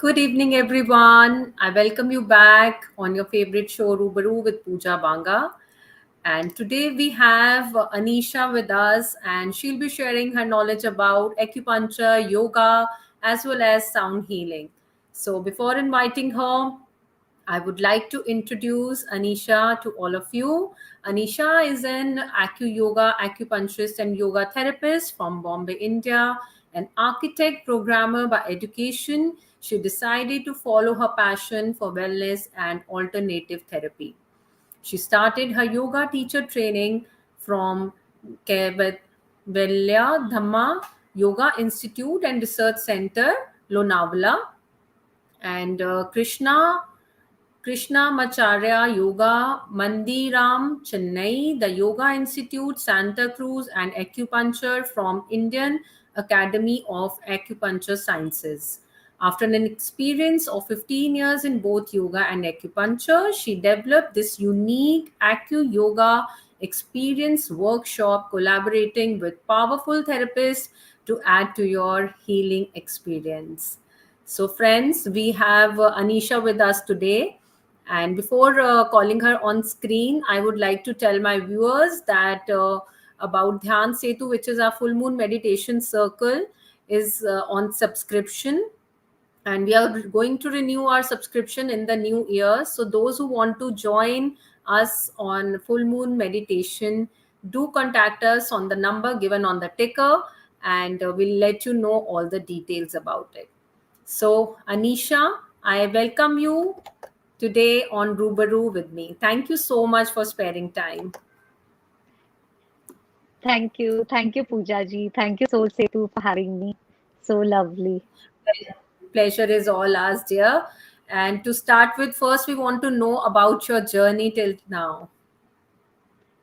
Good evening, everyone. I welcome you back on your favorite show, Rubaroo with POOJA BANGA. And today we have Anisha with us, and she'll be sharing her knowledge about acupuncture, yoga, as well as sound healing. So, before inviting her, I would like to introduce Anisha to all of you. Anisha is an AcuYoga acupuncturist and yoga therapist from Bombay, India, an architect programmer by education. She decided to follow her passion for wellness and alternative therapy. She started her yoga teacher training from Kaivalyadhama Yoga Institute and Research Center, Lonavala, and Krishnamacharya Yoga, Mandiram, Chennai, the Yoga Institute, Santacruz, and Acupuncture from Indian Academy of Acupuncture Sciences. After an experience of 15 years in both yoga and acupuncture, she developed this unique AcuYoga experience workshop collaborating with powerful therapists to add to your healing experience. So, friends, we have Anisha with us today. And before calling her on screen, I would like to tell my viewers that about Dhyan Setu, which is our full moon meditation circle, is on subscription. And we are going to renew our subscription in the new year. So, those who want to join us on full moon meditation, do contact us on the number given on the ticker, and we'll let you know all the details about it. So, Anisha, I welcome you today on Rubaroo with me. Thank you so much for sparing time. Thank you. Thank you, Pooja ji. Thank you, Soulsetu, for having me. So lovely. Pleasure is all ours, dear. And to start with, first, we want to know about your journey till now.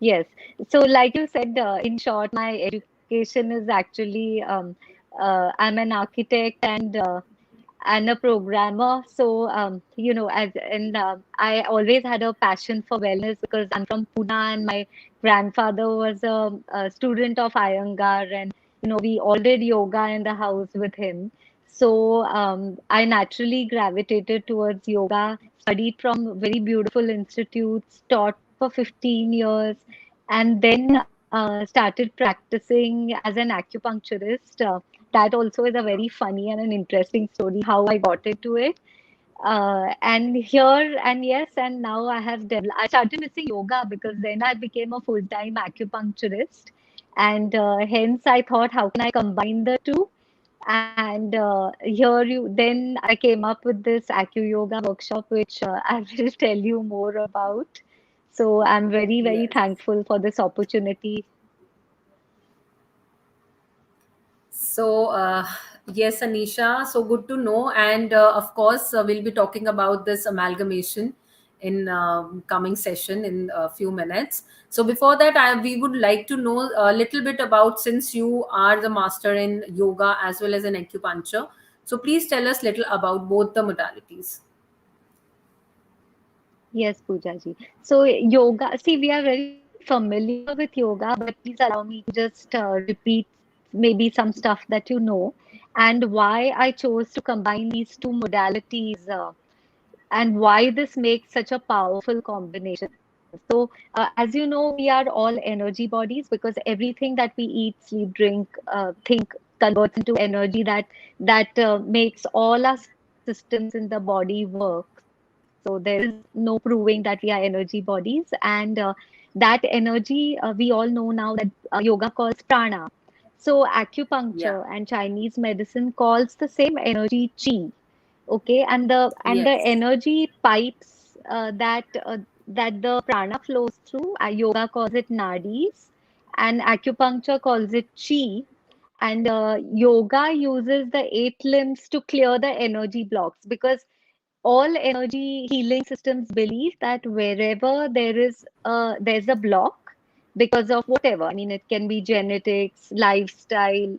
Yes. So, like you said, in short, my education is actually I'm an architect and a programmer. So, I always had a passion for wellness because I'm from Pune and my grandfather was a student of Iyengar, and we all did yoga in the house with him. So, I naturally gravitated towards yoga, studied from very beautiful institutes, taught for 15 years, and then started practicing as an acupuncturist. That also is a very funny and an interesting story how I got into it. And here and yes, and now I have developed. I started missing yoga because then I became a full-time acupuncturist, and hence I thought, how can I combine the two? And then I came up with this AcuYoga workshop, which I will tell you more about. So I'm very, very Yes. thankful for this opportunity. So, yes, Anisha, so good to know. And of course, we'll be talking about this amalgamation in coming session in a few minutes. So, before that, we would like to know a little bit about, since you are the master in yoga as well as in acupuncture. So, please tell us little about both the modalities. Yes, Pooja ji. So yoga, see, we are very familiar with yoga, but please allow me to just repeat maybe some stuff that you know, and why I chose to combine these two modalities, and why this makes such a powerful combination. So, as you know, we are all energy bodies because everything that we eat, sleep, drink, think converts into energy that makes all our systems in the body work. So there is no proving that we are energy bodies, and that energy we all know now that yoga calls prana. So Yeah. acupuncture and Chinese medicine calls the same energy chi. Okay, and the Yes. energy pipes that the prana flows through, yoga calls it nadis, and acupuncture calls it chi. And yoga uses the eight limbs to clear the energy blocks because all energy healing systems believe that wherever there's a block because of whatever. I mean, it can be genetics, lifestyle,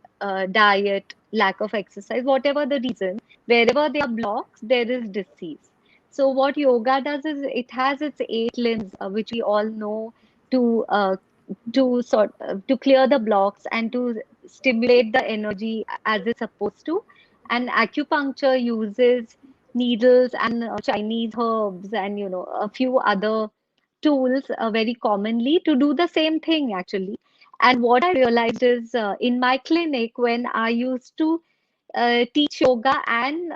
diet, lack of exercise, whatever the reason, wherever there are blocks, there is disease. So what yoga does is it has its eight limbs, which we all know, to uh, to clear the blocks and to stimulate the energy as it's supposed to. And acupuncture uses needles and Chinese herbs and a few other tools very commonly to do the same thing actually. And what I realized is in my clinic when I used to teach yoga and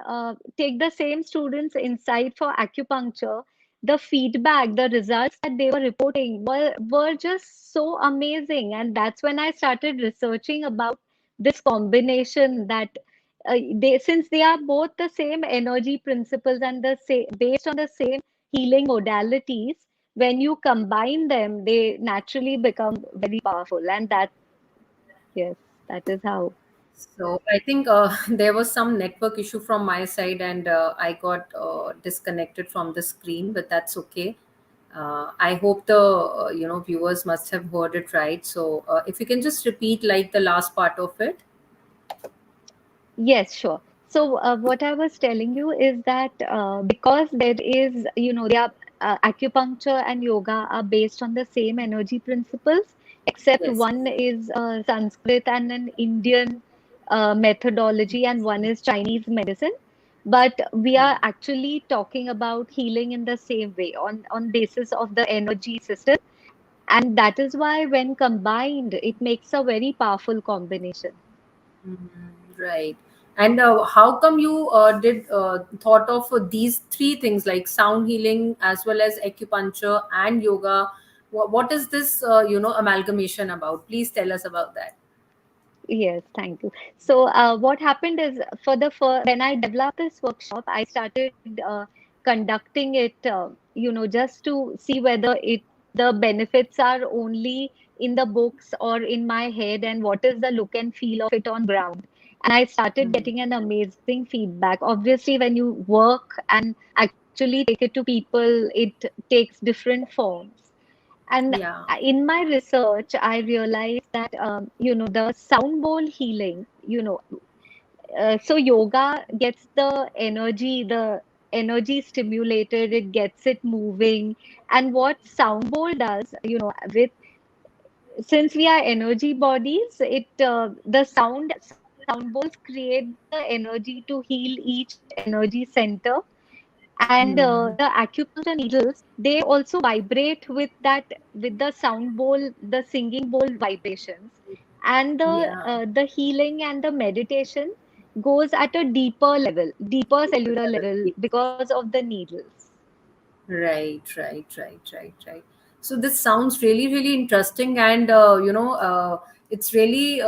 take the same students inside for acupuncture, the feedback, the results that they were reporting were just so amazing. And that's when I started researching about this combination that since they are both the same energy principles and the same based on the same healing modalities, when you combine them, they naturally become very powerful. And yes, that is how. So I think there was some network issue from my side, and I got disconnected from the screen, but that's okay. I hope the viewers must have heard it right. So if you can just repeat like the last part of it. Yes, sure. So, what I was telling you is that because there is, they are acupuncture and yoga are based on the same energy principles, except Yes. one is Sanskrit and an Indian methodology, and one is Chinese medicine. But we are actually talking about healing in the same way on basis of the energy system, and that is why when combined, it makes a very powerful combination. Mhm. Right. And how come you did thought of these three things like sound healing as well as acupuncture and yoga? What is this amalgamation about? Please tell us about that. Yes, thank you. So, what happened is when I developed this workshop, I started conducting it, just to see whether the benefits are only in the books or in my head, and what is the look and feel of it on ground. And I started Hmm. getting an amazing feedback. Obviously, when you work and actually take it to people, it takes different forms. And Yeah. in my research, I realized that, the sound bowl healing, so yoga gets the energy stimulated, it gets it moving. And what sound bowl does, with since we are energy bodies, the sound bowls create the energy to heal each energy center. And the Hmm. acupuncture needles, they also vibrate with the sound bowl, the singing bowl vibrations. And Yeah. the healing and the meditation goes at a deeper level, deeper cellular level because of the needles. Right, right, right, right, right. So this sounds really, really interesting, and it's really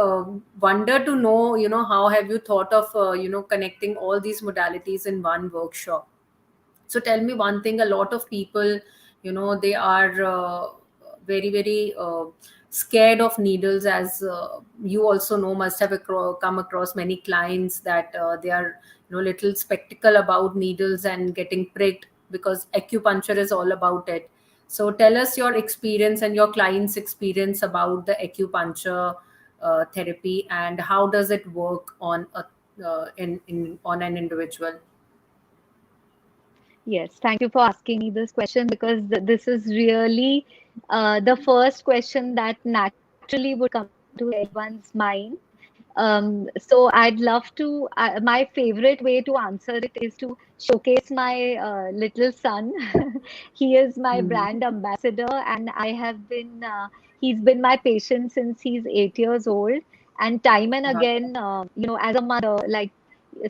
wonder to know, how have you thought of, connecting all these modalities in one workshop. So tell me one thing: a lot of people, they are very, very scared of needles, as you also know, must have come across many clients that they are, little spectacle about needles and getting pricked, because acupuncture is all about it. So tell us your experience and your clients experience about the acupuncture therapy, and how does it work on a in on an individual. Yes, thank you for asking me this question, because this is really the first question that naturally would come into everyone's mind. So I'd love to, my favorite way to answer it is to showcase my little son. He is my Mhm. brand ambassador, and he's been my patient since he's 8 years old. And time and Wow. again, as a mother, like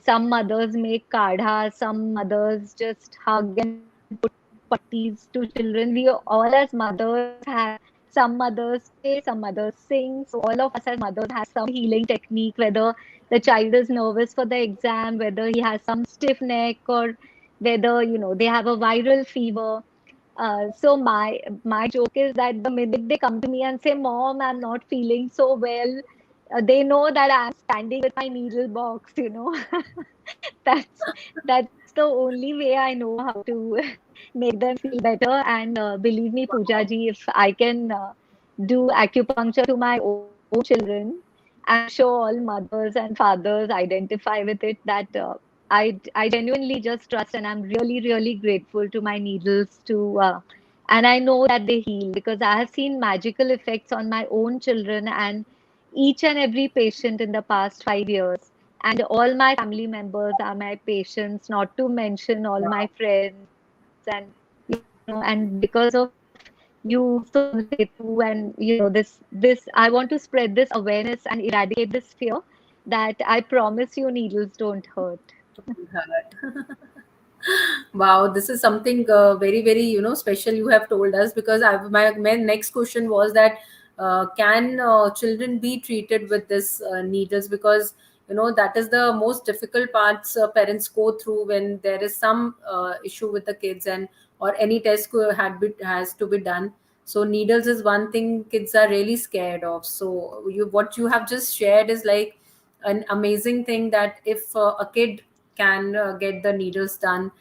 some mothers make kadha, some mothers just hug and put patties to children. We all as mothers have, some mothers pray, some mothers sing. So all of us as mothers have some healing technique, whether the child is nervous for the exam, whether he has some stiff neck, or whether, they have a viral fever. So my joke is that the minute they come to me and say, "Mom, I'm not feeling so well," they know that I'm standing with my needle box. That's that's the only way I know how to make them feel better. And believe me, Pooja ji, if I can do acupuncture to my own children, I'm sure all mothers and fathers identify with it. That I genuinely just trust, and I'm really really grateful to my needles to. And I know that they heal because I have seen magical effects on my own children and each and every patient in the past 5 years. And all my family members are my patients, not to mention all Wow. my friends, and because of you, Soulsetu, and this I want to spread this awareness and eradicate this fear that I promise you needles don't hurt. Hurt. Wow, this is something very, very, special you have told us, because my next question was that can children be treated with this needles, because that is the most difficult parts parents go through when there is some issue with the kids, and or any test has to be done. So needles is one thing kids are really scared of. So what you have just shared is like an amazing thing, that if a kid can get the needles done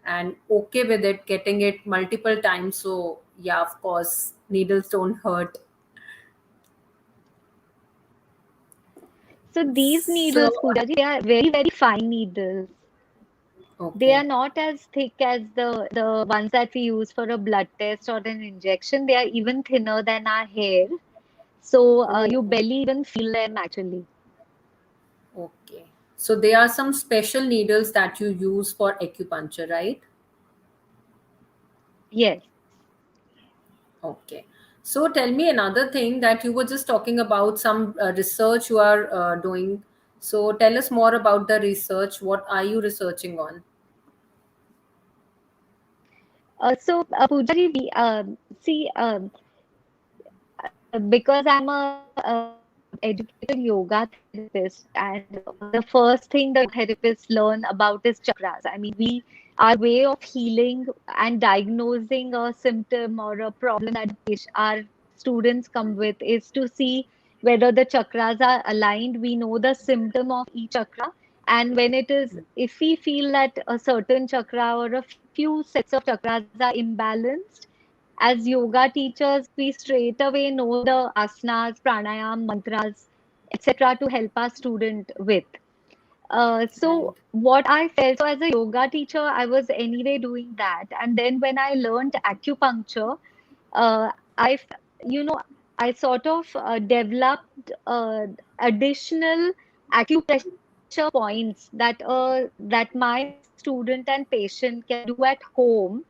and okay with it, getting it multiple times, so yeah, of course needles don't hurt. So these So needles, Pooja ji, they are very, very fine needles. They okay. are not as thick as the ones that we use for a blood test or an injection. They are even thinner than our hair. So Oh, you barely even feel them actually. okay. So there are some special needles that you use for acupuncture, right? Yes. Okay. So tell me another thing, that you were just talking about some research you are doing. So tell us more about the research. What are you researching on? So, Pooja ji, because I'm a educated yoga therapist, and the first thing the yoga therapists learn about is chakras. I mean, our way of healing and diagnosing a symptom or a problem that our students come with is to see whether the chakras are aligned. We know the symptom of each chakra, and when it is, if we feel that a certain chakra or a few sets of chakras are imbalanced, as yoga teachers, we straight away know the asanas, pranayam, mantras, etc. to help our student with. Right. So what I felt, so as a yoga teacher, I was anyway doing that. And then when I learned acupuncture, I, I sort of developed additional acupressure points that my student and patient can do at home,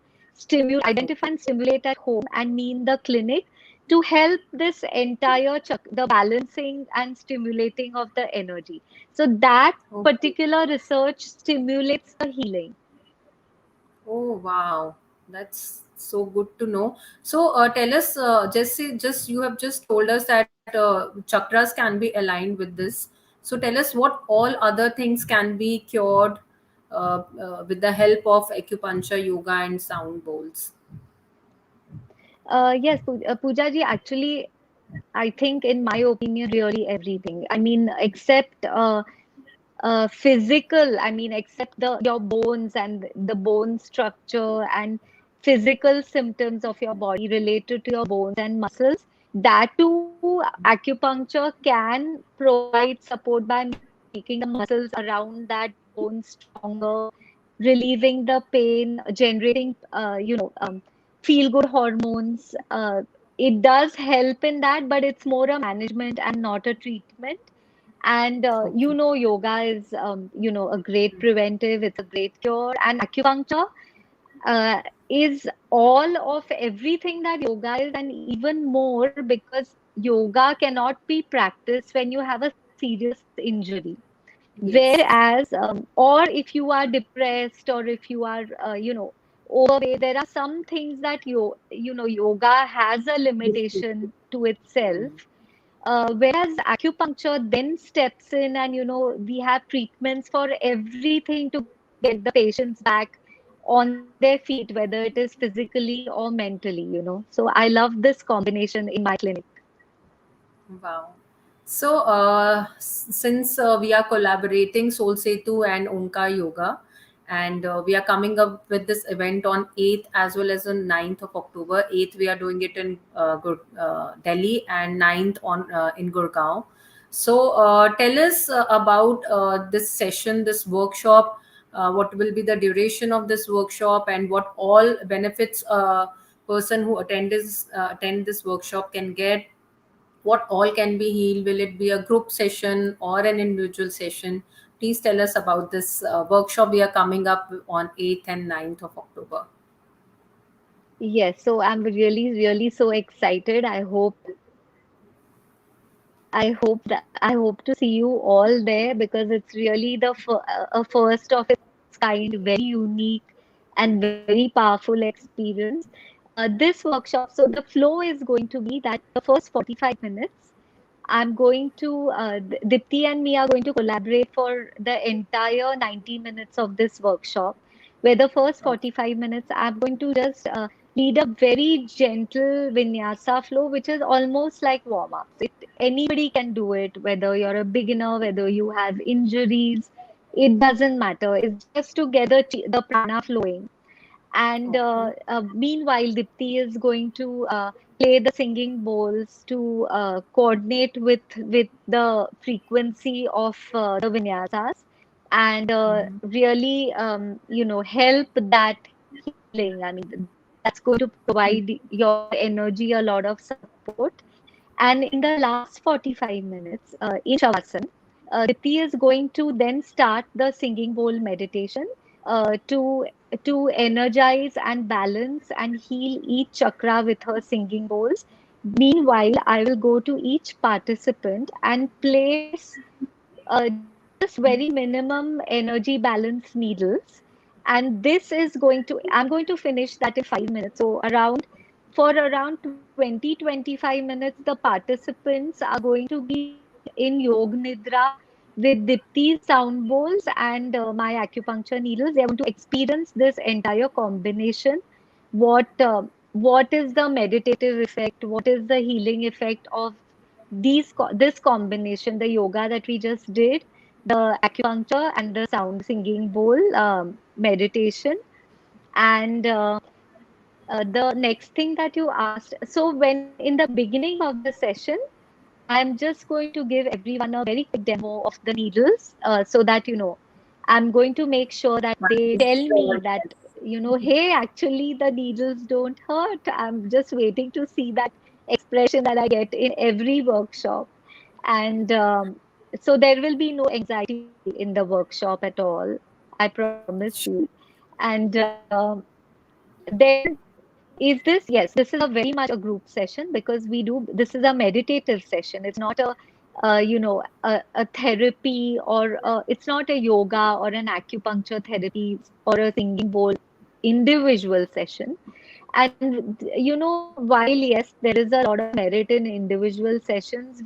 Okay. identify and stimulate at home, and me in the clinic to help this entire the balancing and stimulating of the energy. So that Okay. particular research stimulates the healing. Oh wow, that's so good to know. So tell us, just you have just told us that chakras can be aligned with this. So tell us what all other things can be cured with the help of acupuncture, yoga, and sound bowls. Yes, Pooja ji, actually, I think, in my opinion, really everything. I mean, except physical, I mean, except your bones and the bone structure and physical symptoms of your body related to your bones and muscles. That too, acupuncture can provide support by making the muscles around that bone stronger, relieving the pain, generating, feel good hormones. It does help in that, but it's more a management and not a treatment. And Okay. yoga is a great preventive, it's a great cure, and acupuncture is all of everything that yoga is, and even more, because yoga cannot be practiced when you have a serious injury. Yes. Whereas, or if you are depressed, or if you are, overweight, there are some things that yoga has a limitation to itself. Whereas acupuncture then steps in, and we have treatments for everything to get the patients back on their feet, whether it is physically or mentally. So I love this combination in my clinic. Wow. So, since we are collaborating Soulsetu and Omkar Yoga, and we are coming up with this event on 8th as well as on 9th of October. 8th, we are doing it in Delhi, and 9th in Gurgaon. So, tell us about this session, this workshop. What will be the duration of this workshop, and what all benefits a person who attend this workshop can get? What all can be healed? Will it be a group session or an individual session? Please tell us about this workshop we are coming up on 8th and 9th of October. Yes, so I'm really, really so excited. I hope to see you all there because it's really a first of its kind, very unique and very powerful experience. This workshop, so the flow is going to be that the first 45 minutes, I'm going to, Dipti and me are going to collaborate for the entire 90 minutes of this workshop, where the first 45 minutes I'm going to just lead a very gentle vinyasa flow, which is almost like warm-ups. Anybody can do it, whether you're a beginner, whether you have injuries, it doesn't matter. It's just to get the prana flowing. And Okay. meanwhile, Dipti is going to play the singing bowls to coordinate with the frequency of the vinyasas and really, help that healing. I mean, that's going to provide your energy a lot of support. And in the last 45 minutes, in Shavasana, Dipti is going to then start the singing bowl meditation to energize and balance and heal each chakra with her singing bowls. Meanwhile, I will go to each participant and place just very minimum energy balance needles. And this is I'm going to finish that in 5 minutes. So around 20-25 minutes, the participants are going to be in Yog Nidra with Dipti's sound bowls and my acupuncture needles. They are going to experience this entire combination. What is the meditative effect? What is the healing effect of this combination, the yoga that we just did, the acupuncture and the sound singing bowl meditation. And the next thing that you asked, so when in the beginning of the session, I'm just going to give everyone a very quick demo of the needles so that, I'm going to make sure that One they is tell sure, me that, yes. hey, actually the needles don't hurt. I'm just waiting to see that expression that I get in every workshop. And so there will be no anxiety in the workshop at all. I promise you. And then is this, yes, this is a very much a group session because this is a meditative session. It's not a therapy or it's not a yoga or an acupuncture therapy or a singing bowl individual session. And while yes, there is a lot of merit in individual sessions,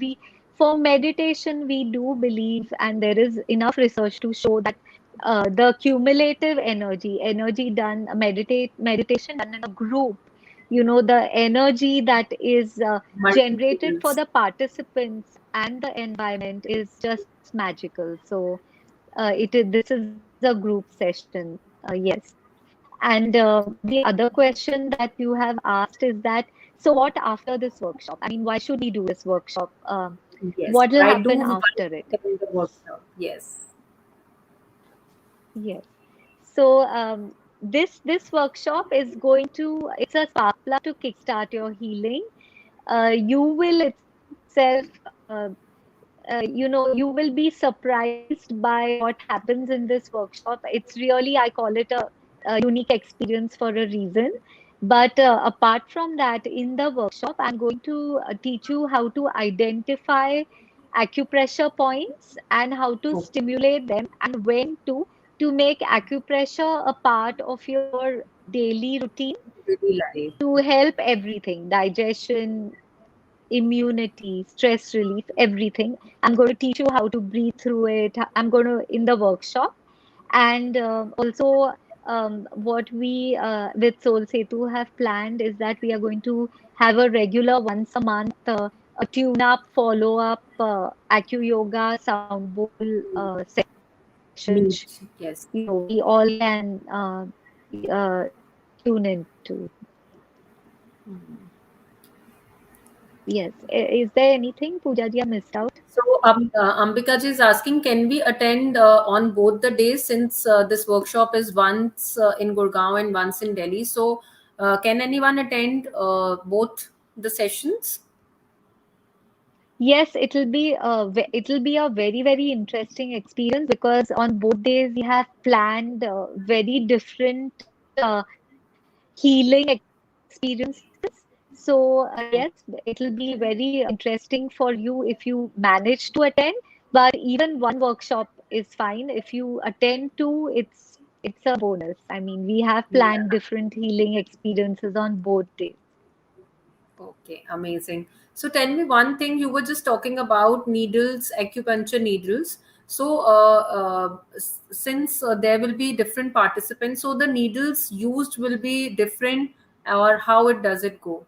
for meditation, we do believe, and there is enough research to show that the cumulative energy done, meditation done in a group, the energy that is generated for Multi-skills. the participants and the environment is just magical. So this is a group session, yes. And the other question that you have asked is that, so what after this workshop? I mean, why should we do this workshop? Yes. What will Why do happen one after it? attend the workshop? Yes. Yes. So this workshop is going to, it's a spark plug to kickstart your healing. You will itself, you will be surprised by what happens in this workshop. It's really, I call it a unique experience for a reason. But apart from that, in the workshop, I'm going to teach you how to identify acupressure points and how to Okay. stimulate them and when to make acupressure a part of your daily routine Daily life. to help everything, digestion, immunity, stress relief, everything. I'm going to teach you how to breathe through it. I'm going to in the workshop. And also, what we with Soulsetu have planned is that we are going to have a regular once a month, a tune-up, follow-up, AcuYoga sound bowl session, which Meet. Yes. we all can uh, tune into. Yes. Is there anything, Pooja ji, I missed out? So, Ambika ji is asking, can we attend on both the days since this workshop is once in Gurgaon and once in Delhi? So, can anyone attend both the sessions? Yes, it'll be a very, very interesting experience because on both days we have planned very different healing experiences. So yes, it'll be very interesting for you if you manage to attend. But even one workshop is fine. If you attend two, it's a bonus. I mean, we have planned Yeah. different healing experiences on both days. Okay, amazing. So tell me one thing, you were just talking about needles, acupuncture needles. So, since there will be different participants, so the needles used will be different, or how it does it go?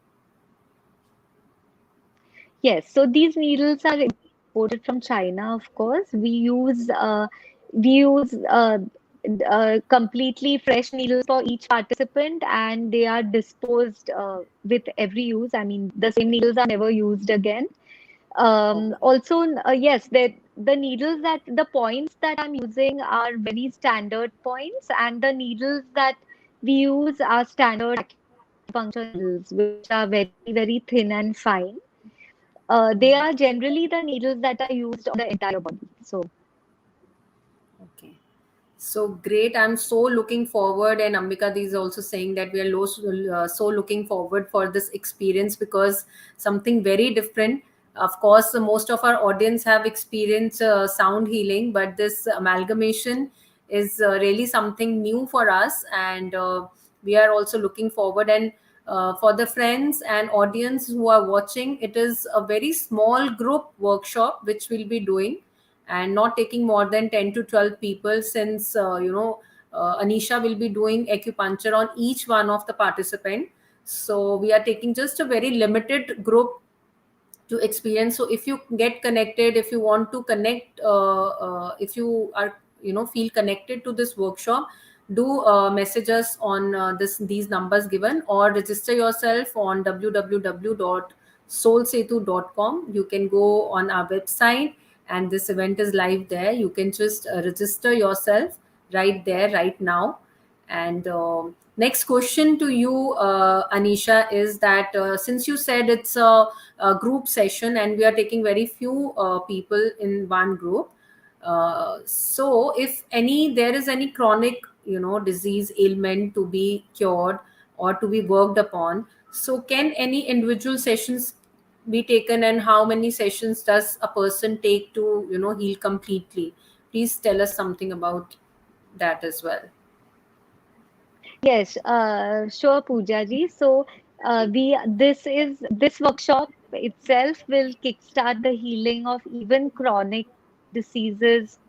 Yes, so these needles are imported from China, of course. We use completely fresh needles for each participant, and they are disposed with every use. I mean, the same needles are never used again. Okay. Also, yes, the needles the points that I'm using are very standard points, and the needles that we use are standard acupuncture needles, which are very, very thin and fine. They are generally the needles that are used on the entire body. So, Okay. So great. I'm so looking forward. And Ambika is also saying that we are so looking forward for this experience because something very different. Of course, most of our audience have experienced sound healing, but this amalgamation is really something new for us. And we are also looking forward. And for the friends and audience who are watching, it is a very small group workshop which we'll be doing and not taking more than 10 to 12 people since Anisha will be doing acupuncture on each one of the participant. So we are taking just a very limited group to experience. So if you get connected, if you want to connect, if you are feel connected to this workshop, do message us on these numbers given, or register yourself on www.soulsetu.com. You can go on our website, and this event is live there. You can just register yourself right there right now. And next question to you, Anisha, is that since you said it's a group session and we are taking very few people in one group, so if there is any chronic, disease ailment to be cured or to be worked upon, so can any individual sessions be taken, and how many sessions does a person take to heal completely? Please tell us something about that as well. yes, sure, Pooja ji. So, this workshop itself will kickstart the healing of even chronic diseases.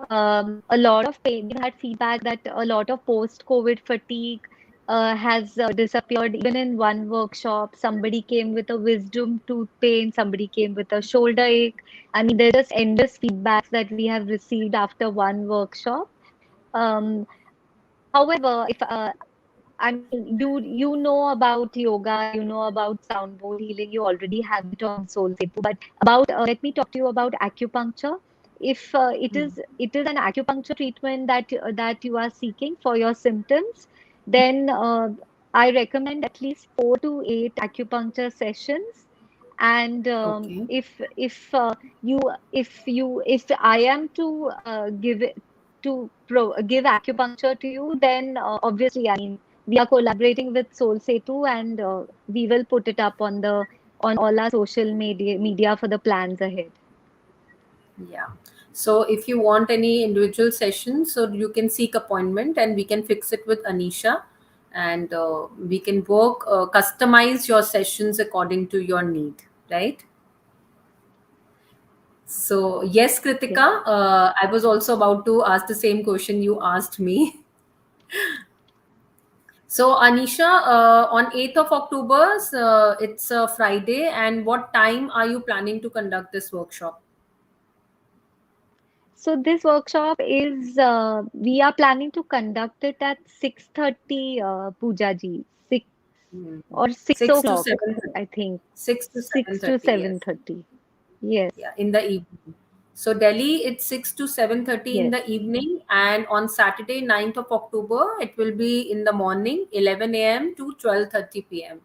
A lot of pain. We've had feedback that a lot of post-COVID fatigue has disappeared. Even in one workshop, somebody came with a wisdom tooth pain, somebody came with a shoulder ache. I mean, there's just endless feedbacks that we have received after one workshop. Um, However, if I mean, you know about yoga, you know about sound bowl healing, you already have it on Soulsetu. But let me talk to you about acupuncture. If it is an acupuncture treatment that you are seeking for your symptoms, then I recommend at least 4 to 8 acupuncture sessions. And Okay. if I am to give acupuncture to you, then obviously, I mean, we are collaborating with Soulsetu, and we will put it up on all our social media for the plans ahead. Yeah. So if you want any individual sessions, so you can seek appointment and we can fix it with Anisha, and we can customize your sessions according to your need, right? So yes, Yes. Kritika, I was also about to ask the same question you asked me. So Anisha, on 8th of October, it's a Friday, and what time are you planning to conduct this workshop? So this workshop is we are planning to conduct it at 6:30, Pooja ji, 6 Hmm. or 6 6 to o'clock, 7:30. I think. 6 to 6 to 7:30, yes. 7:30. Yes, Yeah, in the evening. So Delhi, it's 6 to 7:30 in yes. the evening, and on Saturday, 9th of October, it will be in the morning, 11 a.m. to 12:30 p.m.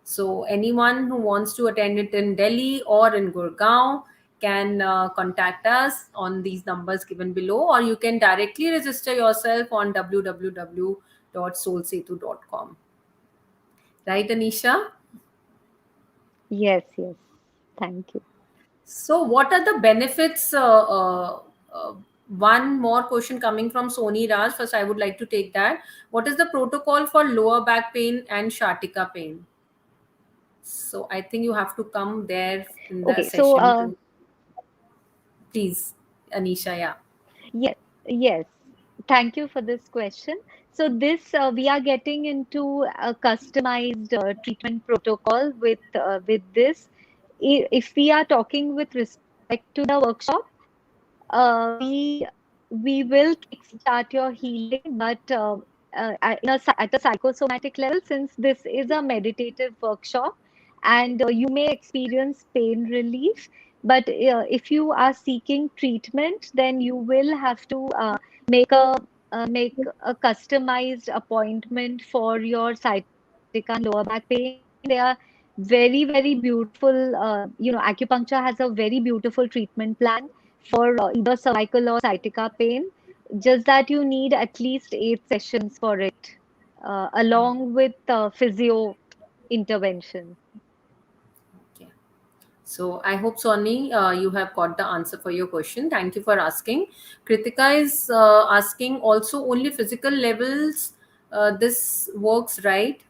So anyone who wants to attend it in Delhi or in Gurgaon can contact us on these numbers given below, or you can directly register yourself on www.soulsetu.com. Right, Anisha? Yes, yes. Thank you. So, what are the benefits? One more question coming from Sony Raj. First, I would like to take that. What is the protocol for lower back pain and sciatica pain? So, I think you have to come there in the Okay, so session to please, Anisha. Yeah. yes, yes. Thank you for this question. So this we are getting into a customized treatment protocol with this. If we are talking with respect to the workshop, we will kickstart your healing, but at a psychosomatic level, since this is a meditative workshop, and you may experience pain relief. But if you are seeking treatment, then you will have to make a customized appointment for your sciatica and lower back pain. They are very, very beautiful. Acupuncture has a very beautiful treatment plan for either cervical or sciatica pain. Just that you need at least 8 sessions for it, along with physio intervention. Okay. So I hope, Sony, you have got the answer for your question. Thank you for asking. Kritika is asking also only physical levels. This works, right?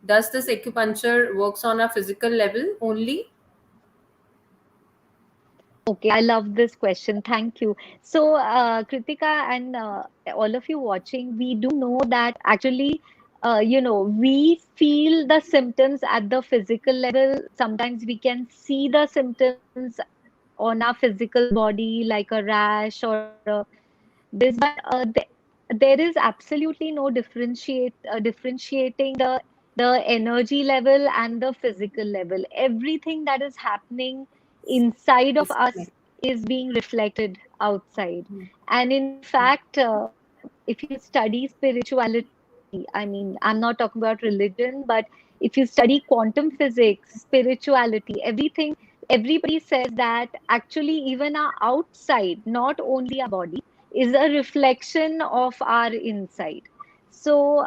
Does this acupuncture works on a physical level only? Okay, I love this question. Thank you. So, Kritika and all of you watching, we do know that actually, we feel the symptoms at the physical level. Sometimes we can see the symptoms on our physical body, like a rash or this, but there is absolutely no differentiating the energy level and the physical level. Everything that is happening inside of Is us is being reflected outside. And in fact, if you study spirituality, I mean, I'm not talking about religion, but if you study quantum physics, spirituality, everybody says that actually even our outside, not only our body, is a reflection of our inside. So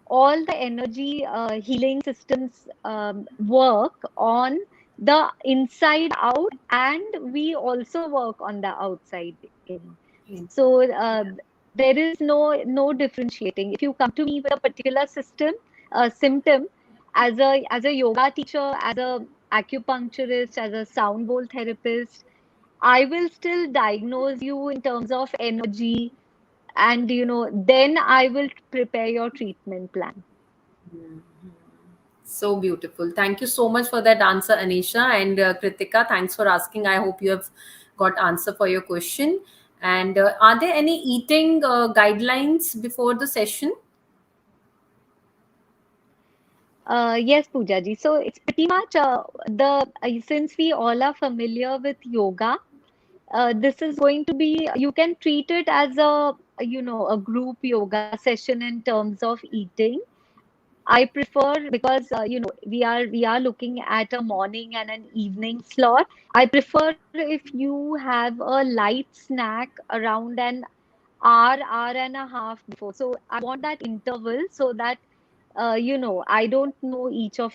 all the energy healing systems work on the inside out, and we also work on the outside in. So there is no differentiating. If you come to me with a particular symptom, as a yoga teacher, as a acupuncturist, as a sound bowl therapist, I will still diagnose you in terms of energy, and then I will prepare your treatment plan. so beautiful. Thank you so much for that answer, Anisha and Kritika. Thanks for asking. I hope you have got answer for your question. And are there any eating guidelines before the session? Yes, Pooja ji. So it's pretty much the since we all are familiar with yoga, this is going to be, you can treat it as a group yoga session in terms of eating. I prefer, because we are looking at a morning and an evening slot. I prefer if you have a light snack around an hour and a half before. So I want that interval, so that I don't know each of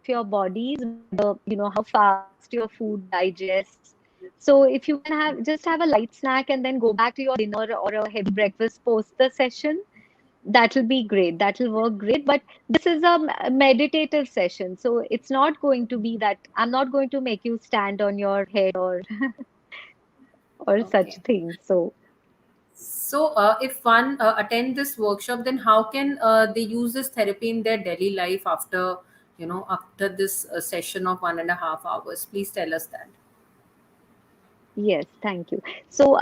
your bodies, whether how fast your food digests. So if you can just have a light snack and then go back to your dinner or a heavy breakfast post the session, that will be great. That will work great. But this is a meditative session, so it's not going to be that I'm not going to make you stand on your head or such Okay. things. So So, if one attend this workshop, then how can they use this therapy in their daily life after, after this session of 1.5 hours? Please tell us that. yes, thank you. So,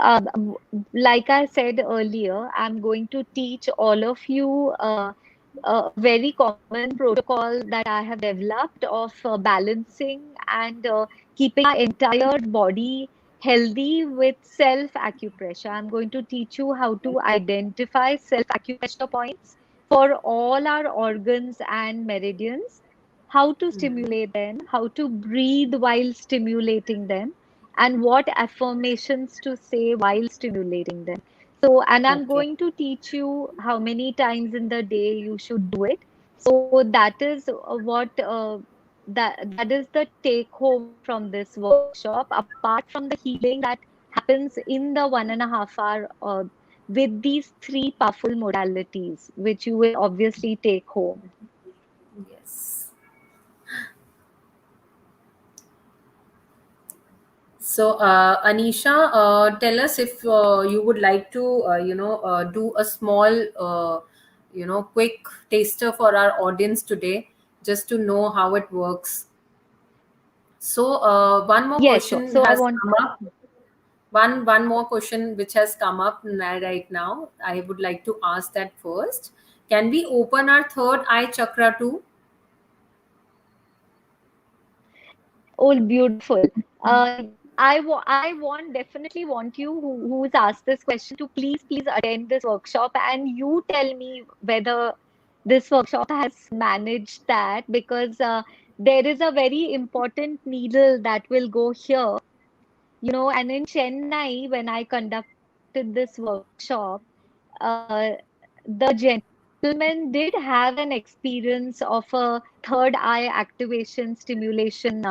like I said earlier, I'm going to teach all of you a very common protocol that I have developed of balancing and keeping our entire body healthy with self acupressure. I'm going to teach you how to identify self acupressure points for all our organs and meridians, how to stimulate them, how to breathe while stimulating them, and what affirmations to say while stimulating them. So, and I'm Okay. going to teach you how many times in the day you should do it. So that is that is the take home from this workshop. Apart from the healing that happens in the 1.5 hour with these three powerful modalities, which you will obviously take home. Yes. So, Anisha, tell us if you would like to, do a small, quick taster for our audience today, just to know how it works. So, one more Yes, sure. question So I has want, come up. One more question which has come up right now. I would like to ask that first. Can we open our third eye chakra too? oh, beautiful. I want definitely want you who's asked this question to please attend this workshop, and you tell me whether this workshop has managed that, because there is a very important needle that will go here, and in Chennai, when I conducted this workshop, uh, the gentleman did have an experience of a third eye activation stimulation.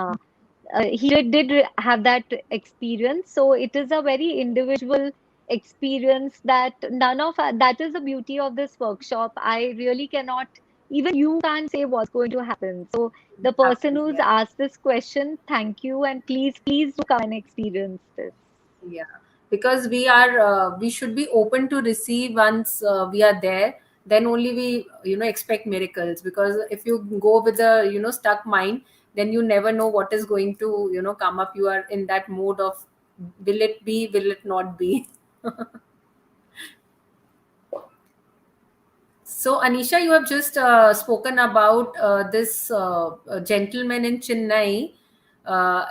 He did have that experience. So it is a very individual experience that none of that is the beauty of this workshop. I really cannot, even you can't say what's going to happen. So the person Absolutely. who's asked this question, thank you, and please do come and experience this. Yeah, because we should be open to receive once we are there. Then only we expect miracles. Because if you go with a stuck mind, then you never know what is going to come up. You are in that mode of will it be, will it not be. So, Anisha, you have just spoken about this gentleman in Chennai.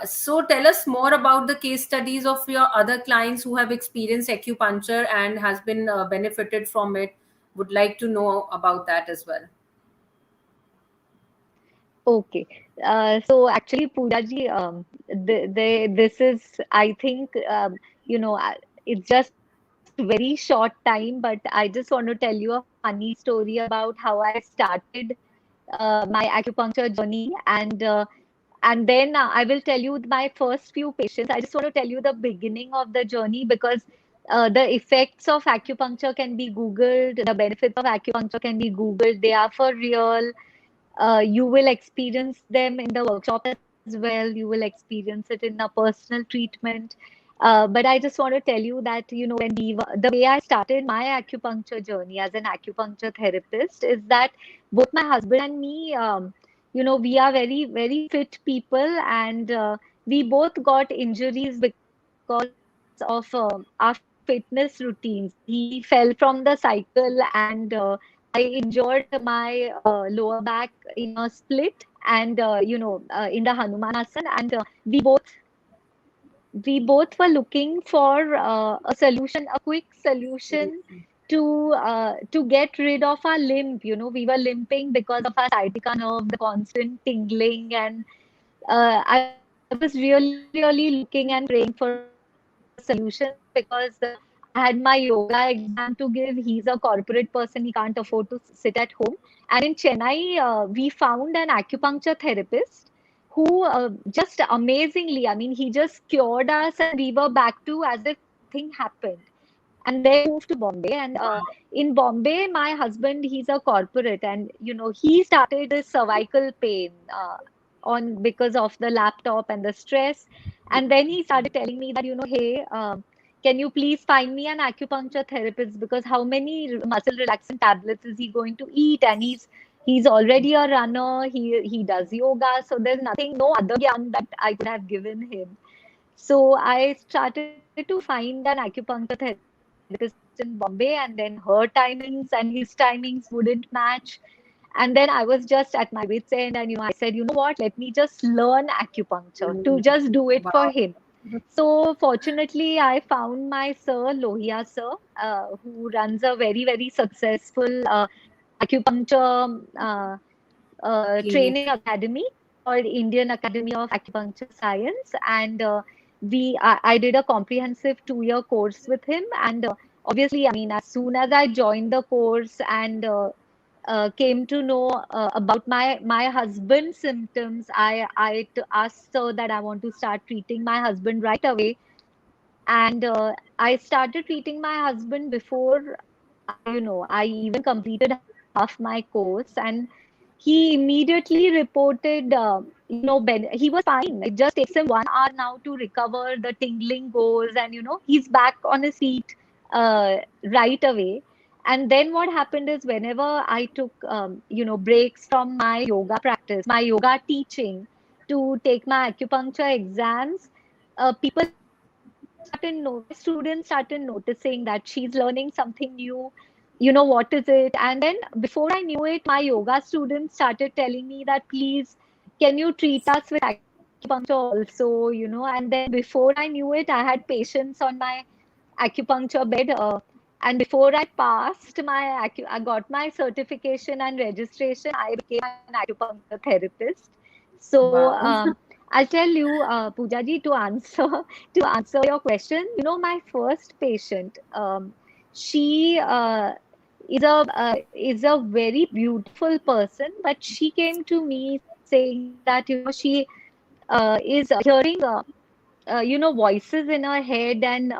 So, tell us more about the case studies of your other clients who have experienced acupuncture and has been benefited from it. Would like to know about that as well. Okay. So actually, Pooja ji, this is, I think, it's just very short time, but I just want to tell you a funny story about how I started my acupuncture journey, and then I will tell you my first few patients. I just want to tell you the beginning of the journey, because the effects of acupuncture can be Googled, the benefits of acupuncture can be Googled, they are for real. You will experience them in the workshop as well. You will experience it in a personal treatment. But I just want to tell you that, the way I started my acupuncture journey as an acupuncture therapist is that both my husband and me, we are very, very fit people, and we both got injuries because of our fitness routines. He fell from the cycle, and I injured my lower back in a split, and in the Hanumanasana, and we both were looking for a solution, a quick solution to get rid of our limp. We were limping because of our sciatica nerve, the constant tingling, and I was really looking and praying for a solution, because I had my yoga exam to give. He's a corporate person, he can't afford to sit at home. And in Chennai, we found an acupuncture therapist who just amazingly, I mean, he just cured us, and we were back to as if nothing happened. And then we moved to Bombay, and in Bombay, my husband, he's a corporate, and he started this cervical pain on because of the laptop and the stress. And then he started telling me that, hey, can you please find me an acupuncture therapist, because how many muscle relaxant tablets is he going to eat? And he's already a runner. He does yoga, so there's nothing, no other gyan that I could have given him. So I started to find an acupuncture therapist in Bombay, and then her timings and his timings wouldn't match. And then I was just at my wit's end, and I said, what? Let me just learn acupuncture to just do it for him. Wow. So fortunately, I found my sir, Lohia sir, who runs a very, very successful acupuncture Clinic. training academy called Indian Academy of Acupuncture Science, and I did a comprehensive 2-year course with him. And obviously, I mean, as soon as I joined the course and came to know about my husband's symptoms, asked sir that I want to start treating my husband right away. And I started treating my husband before I even completed half my course. And he immediately reported, he was fine. It just takes him 1 hour now to recover. The tingling goes, and he's back on his feet right away. And then what happened is, whenever I took, breaks from my yoga practice, my yoga teaching, to take my acupuncture exams, people my students started noticing that she's learning something new. What is it? And then before I knew it, my yoga students started telling me that, please, can you treat us with acupuncture also? And then before I knew it, I had patients on my acupuncture bed. And before I passed I got my certification and registration, I became an acupuncture therapist. So Wow. I'll tell you, Pooja ji, to answer to answer your question. My first patient, she is a very beautiful person, but she came to me saying that she is hearing voices in her head, and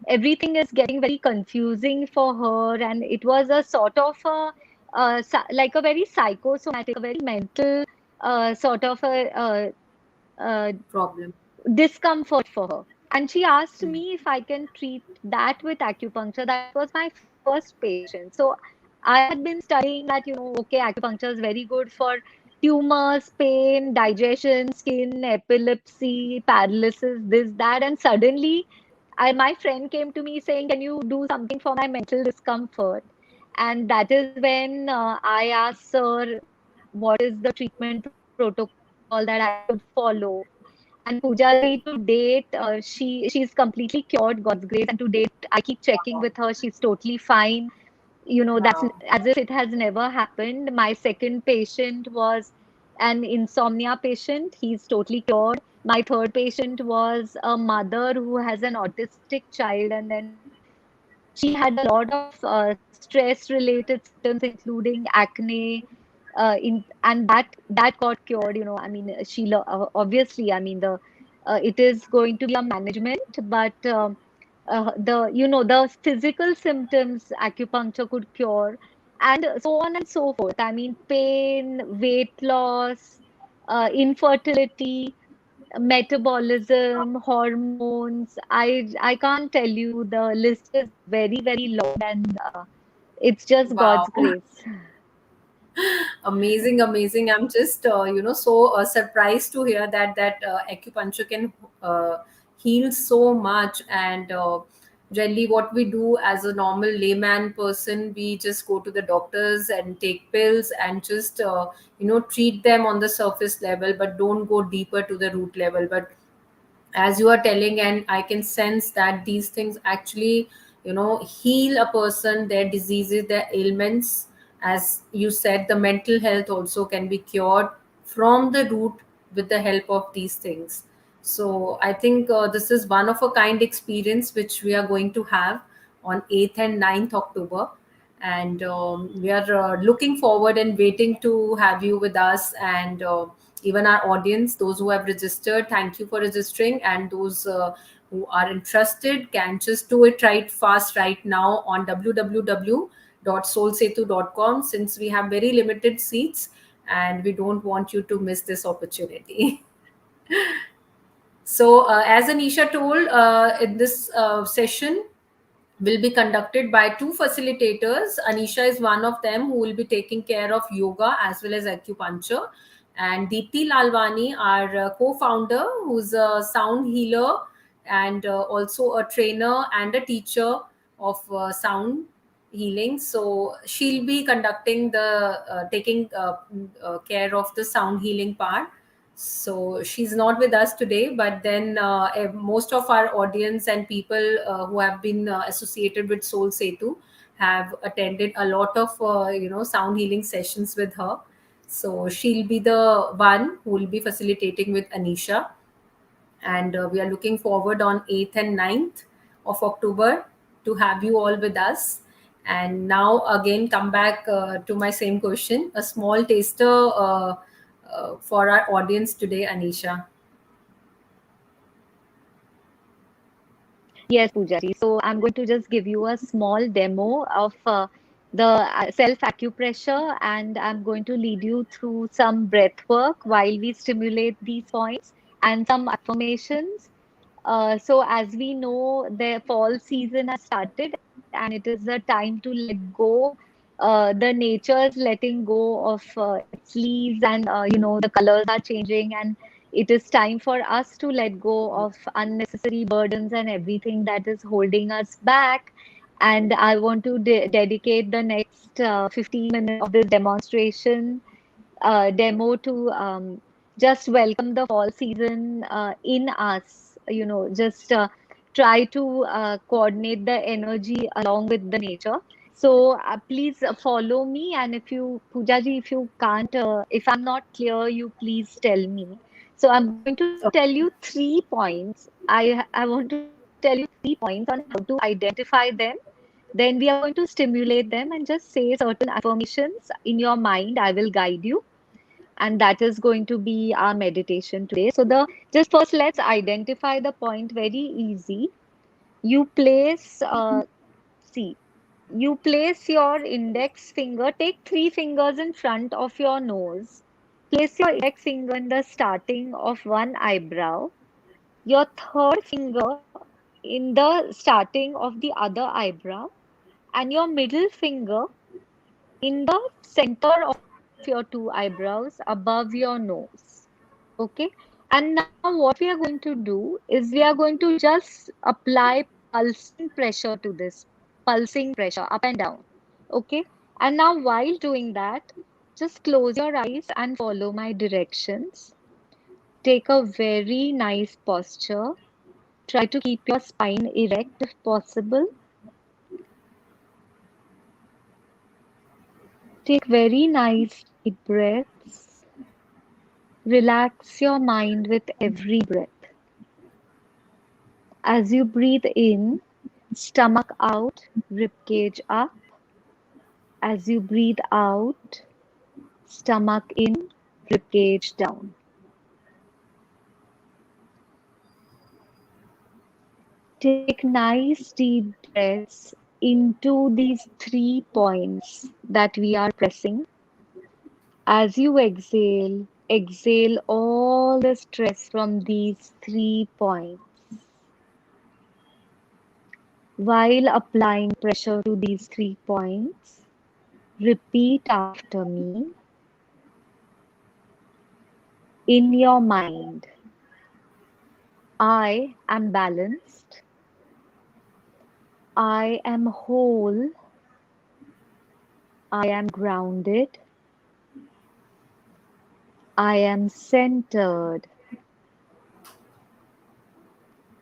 everything is getting very confusing for her. And it was a sort of like a very psychosomatic, a very mental sort of a Problem. discomfort for her. And she asked me if I can treat that with acupuncture. That was my first patient. So I had been studying that, okay, acupuncture is very good for tumors, pain, digestion, skin, epilepsy, paralysis, this, that. And suddenly, my friend came to me saying, can you do something for my mental discomfort? And that is when I asked sir, what is the treatment protocol that I should follow? And Poojaji, to date, she's completely cured, God's grace. And to date, I keep checking with her; she's totally fine. That's Wow. as if it has never happened. My second patient was an insomnia patient. He's totally cured. My third patient was a mother who has an autistic child, and then she had a lot of stress-related symptoms, including acne, and that got cured. I mean, obviously, I mean, it is going to be a management, but the physical symptoms acupuncture could cure, and so on and so forth. I mean, pain, weight loss, infertility, metabolism, hormones. I can't tell you. The list is very, very long, and it's just Wow. God's grace. Amazing, amazing. I'm just so surprised to hear that acupuncture can heal so much. And generally what we do as a normal layman person, we just go to the doctors and take pills and just treat them on the surface level, but don't go deeper to the root level. But as you are telling, and I can sense that these things actually heal a person, their diseases, their ailments. As you said, the mental health also can be cured from the root with the help of these things. So I think this is one of a kind experience which we are going to have on 8th and 9th October. And we are looking forward and waiting to have you with us. And even our audience, those who have registered, thank you for registering. And those who are interested can just do it right fast right now on www.soulsetu.com, since we have very limited seats and we don't want you to miss this opportunity. So as Anisha told, in this session will be conducted by two facilitators. Anisha is one of them who will be taking care of yoga as well as acupuncture. And Deepti Lalwani, our co-founder, who's a sound healer and also a trainer and a teacher of sound healing. So she'll be conducting the taking care of the sound healing part. So she's not with us today, but then most of our audience and people who have been associated with Soul Setu have attended a lot of sound healing sessions with her. So she'll be the one who will be facilitating with Anisha, and we are looking forward on 8th and 9th of October to have you all with us. And now again come back to my same question, a small taster for our audience today, Anisha. Yes, Pooja ji. So I'm going to just give you a small demo of the self acupressure, and I'm going to lead you through some breath work while we stimulate these points and some affirmations. So as we know, the fall season has started, and it is the time to let go. The nature's letting go of its leaves, and the colors are changing, and it is time for us to let go of unnecessary burdens and everything that is holding us back. And I want to dedicate the next 15 minutes of this demonstration demo to just welcome the fall season in us. Just try to coordinate the energy along with the nature. So please follow me, and if you, Pooja ji, if you can't, if I'm not clear, you please tell me. So I'm going to tell you three points. I want to tell you three points on how to identify them. Then we are going to stimulate them and just say certain affirmations in your mind. I will guide you, and that is going to be our meditation today. So the just first let's identify the point very easy. You place see you place your index finger, take three fingers in front of your nose. Place your index finger in the starting of one eyebrow, your third finger in the starting of the other eyebrow, and your middle finger in the center of your two eyebrows above your nose. Okay. And now what we are going to do is we are going to just apply pulsing pressure to this, pulsing pressure up and down. Okay. And now while doing that, just close your eyes and follow my directions. Take a very nice posture. Try to keep your spine erect if possible. Take very nice deep breaths. Relax your mind with every breath. As you breathe in, stomach out, ribcage up. As you breathe out, stomach in, ribcage down. Take nice deep breaths into these 3 points that we are pressing. As you exhale, exhale all the stress from these 3 points. While applying pressure to these 3 points, repeat after me in your mind. I am balanced. I am whole. I am grounded. I am centered.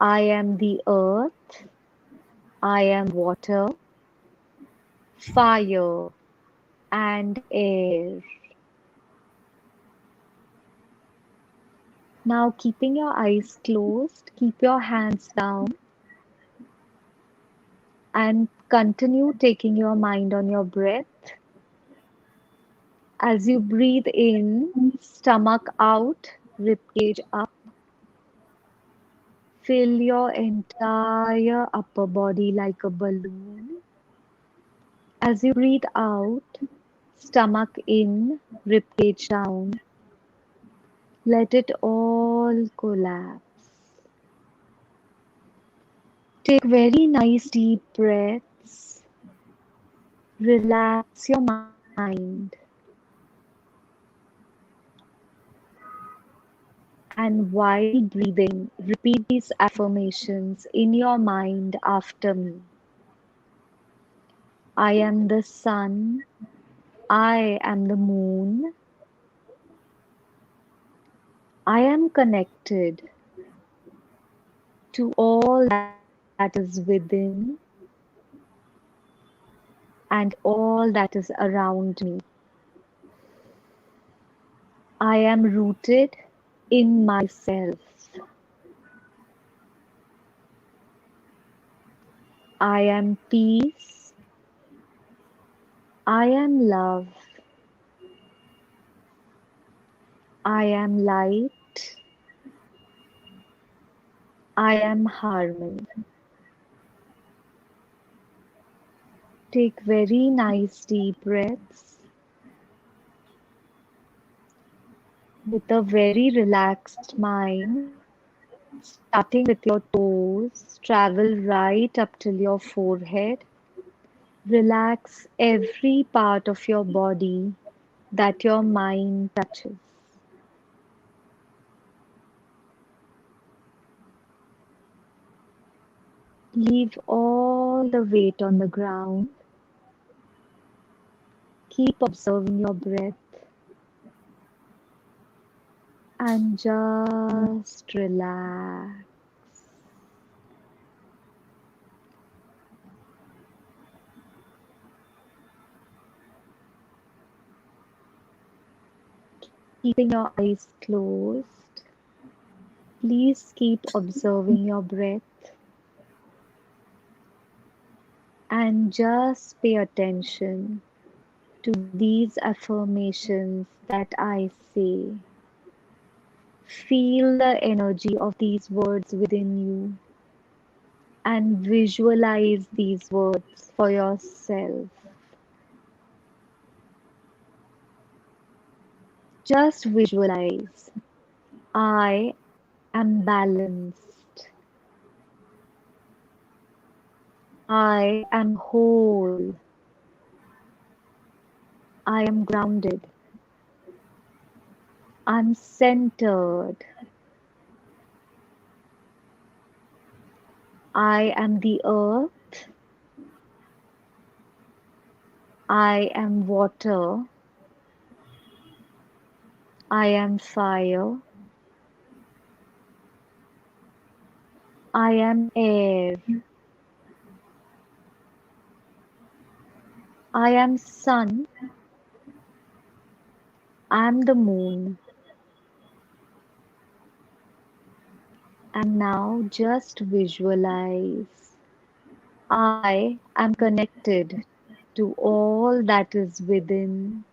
I am the earth. I am water, fire, and air. Now, keeping your eyes closed, keep your hands down and continue taking your mind on your breath. As you breathe in, stomach out, ribcage up. Fill your entire upper body like a balloon. As you breathe out, stomach in, ribcage down. Let it all collapse. Take very nice deep breaths. Relax your mind. And while breathing, repeat these affirmations in your mind after me. I am the sun. I am the moon. I am connected to all that is within. and all that is around me. I am rooted in myself. I am peace. I am love. I am light. I am harmony. Take very nice deep breaths with a very relaxed mind, starting with your toes, travel right up till your forehead. Relax every part of your body that your mind touches. Leave all the weight on the ground. Keep observing your breath and just relax. Keeping your eyes closed, please keep observing your breath and just pay attention to these affirmations that I say. Feel the energy of these words within you and visualize these words for yourself. Just visualize, I am balanced. I am whole. I am grounded. I'm centered. I am the earth. I am water. I am fire. I am air. I am sun. I am the moon. And now just visualize. I am connected to all that is within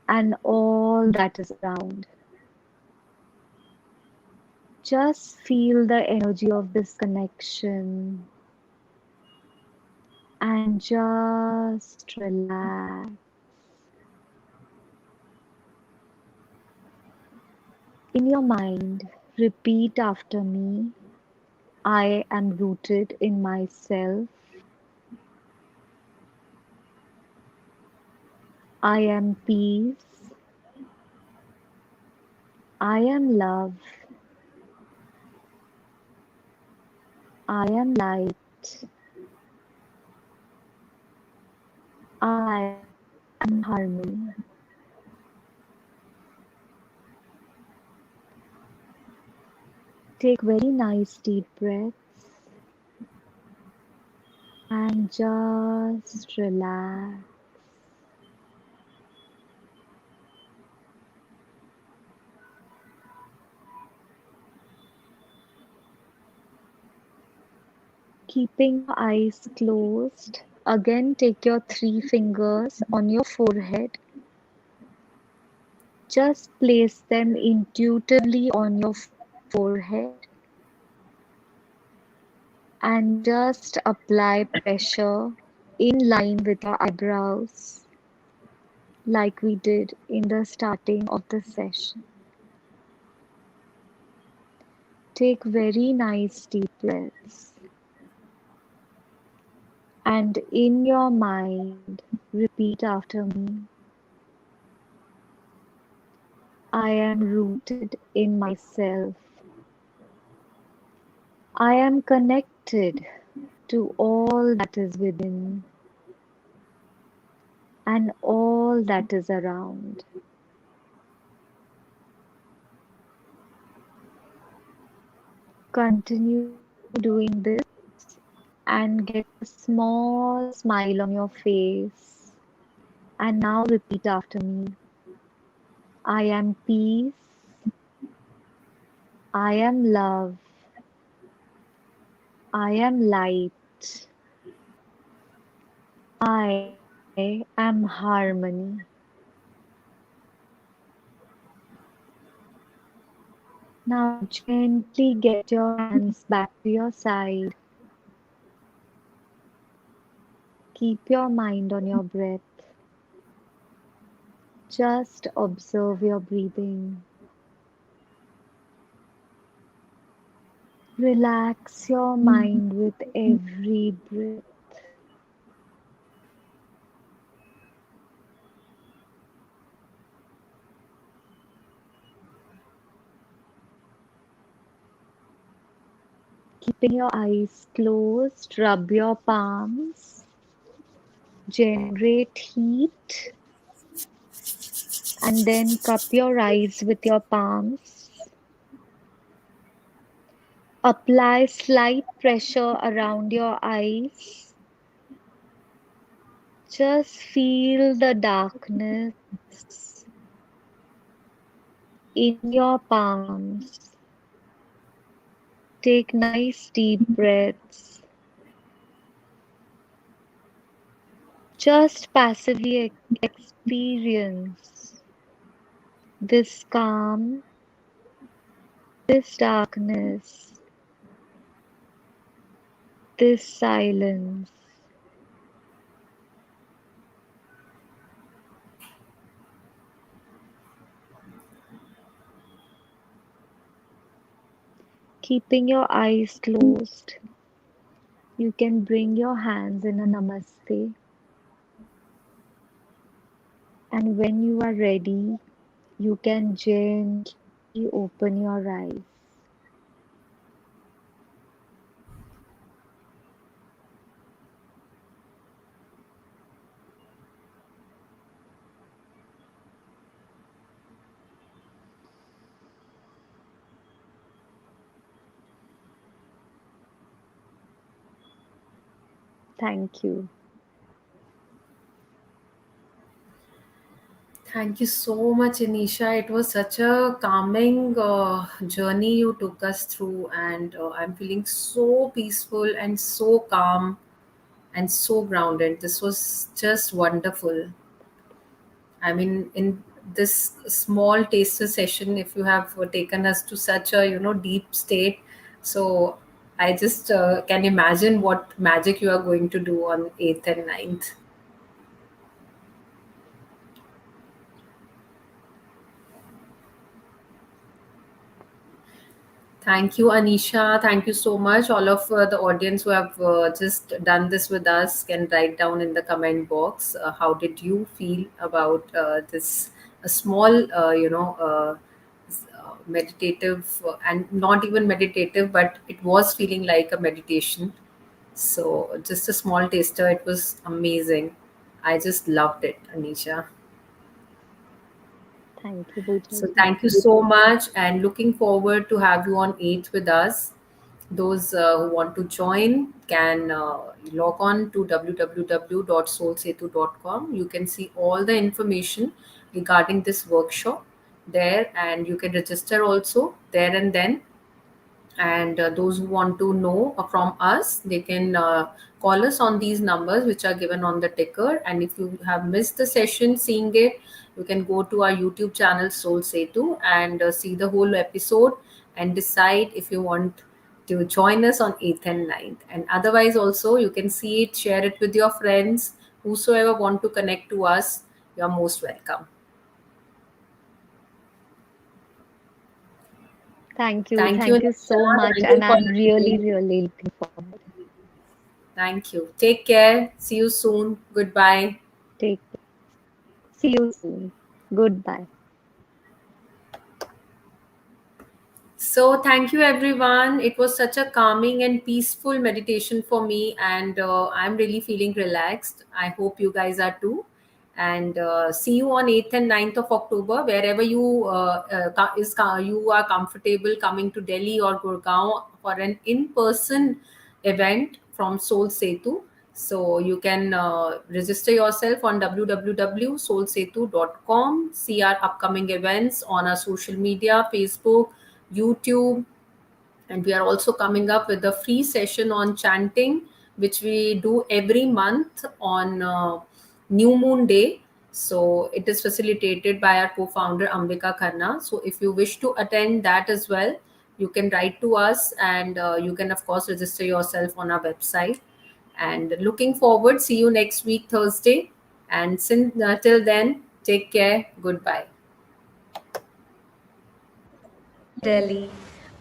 and all that is around. Just feel the energy of this connection and just relax. In your mind, repeat after me. I am rooted in myself. I am peace. I am love. I am light. I am harmony. Take very nice deep breaths and just relax. Keeping your eyes closed, again take your three fingers on your forehead. Just place them intuitively on your forehead and just apply pressure in line with your eyebrows, like we did in the starting of the session. Take very nice deep breaths. And in your mind, repeat after me. I am rooted in myself. I am connected to all that is within and all that is around. Continue doing this and get a small smile on your face. And now repeat after me. I am peace. I am love. I am light. I am harmony. Now gently get your hands back to your side. Keep your mind on your breath. Just observe your breathing. Relax your mind with every breath. Keeping your eyes closed, rub your palms, generate heat, and then cup your eyes with your palms. Apply slight pressure around your eyes. Just feel the darkness in your palms. Take nice deep breaths. Just passively experience this calm, this darkness, this silence. Keeping your eyes closed, you can bring your hands in a namaste. And when you are ready, you can gently open your eyes. Thank you. Thank you so much, Anisha. It was such a calming journey you took us through, and I'm feeling so peaceful and so calm and so grounded. This was just wonderful. I mean, in this small taster session, if you have taken us to such a deep state, so I just can imagine what magic you are going to do on 8th and 9th. Thank you, Anisha. Thank you so much. All of the audience who have just done this with us can write down in the comment box how did you feel about this a small, meditative and not even meditative, but it was feeling like a meditation. So just a small taster. It was amazing. I just loved it, Anisha. Thank you, Pooja. So thank you so much, and looking forward to have you on 8th with us. Those who want to join can log on to www.soulsetu.com. You can see all the information regarding this workshop there, and you can register also there and then. And those who want to know from us, they can call us on these numbers which are given on the ticker. And if you have missed the session seeing it, you can go to our YouTube channel Soul Setu and see the whole episode and decide if you want to join us on 8th and 9th. And otherwise also you can see it, share it with your friends, whosoever want to connect to us. You are most welcome. Thank you. Thank you, Thank you Anisha. so much. Thank you And for I'm really, listening. really looking forward. Thank you. Take care. See you soon. Goodbye. Take care. See you soon. Goodbye. So, thank you everyone. It was such a calming and peaceful meditation for me, and I'm really feeling relaxed. I hope you guys are too. And see you on 8th and 9th of October, wherever you you are comfortable coming to Delhi or Gurgaon for an in person event from Soulsetu. So you can register yourself on www.soulsetu.com, see our upcoming events on our social media, Facebook, YouTube, and we are also coming up with a free session on chanting, which we do every month on New Moon Day. So it is facilitated by our co-founder Ambika Khanna. So if you wish to attend that as well, you can write to us, and you can of course register yourself on our website. And looking forward, see you next week Thursday. And till then, take care. Goodbye. Delhi.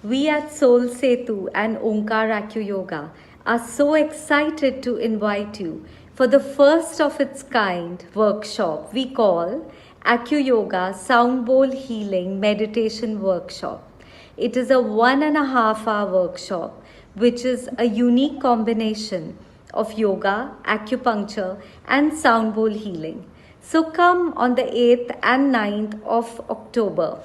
We at Soulsetu and Omkar AcuYoga are so excited to invite you for the first of its kind workshop we call AcuYoga Sound Bowl Healing Meditation Workshop. It is a 1.5 hour workshop which is a unique combination of yoga, acupuncture, and sound bowl healing. So come on the 8th and 9th of October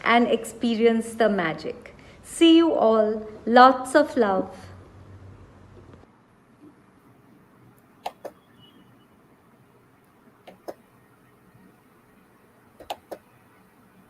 and experience the magic. See you all. Lots of love.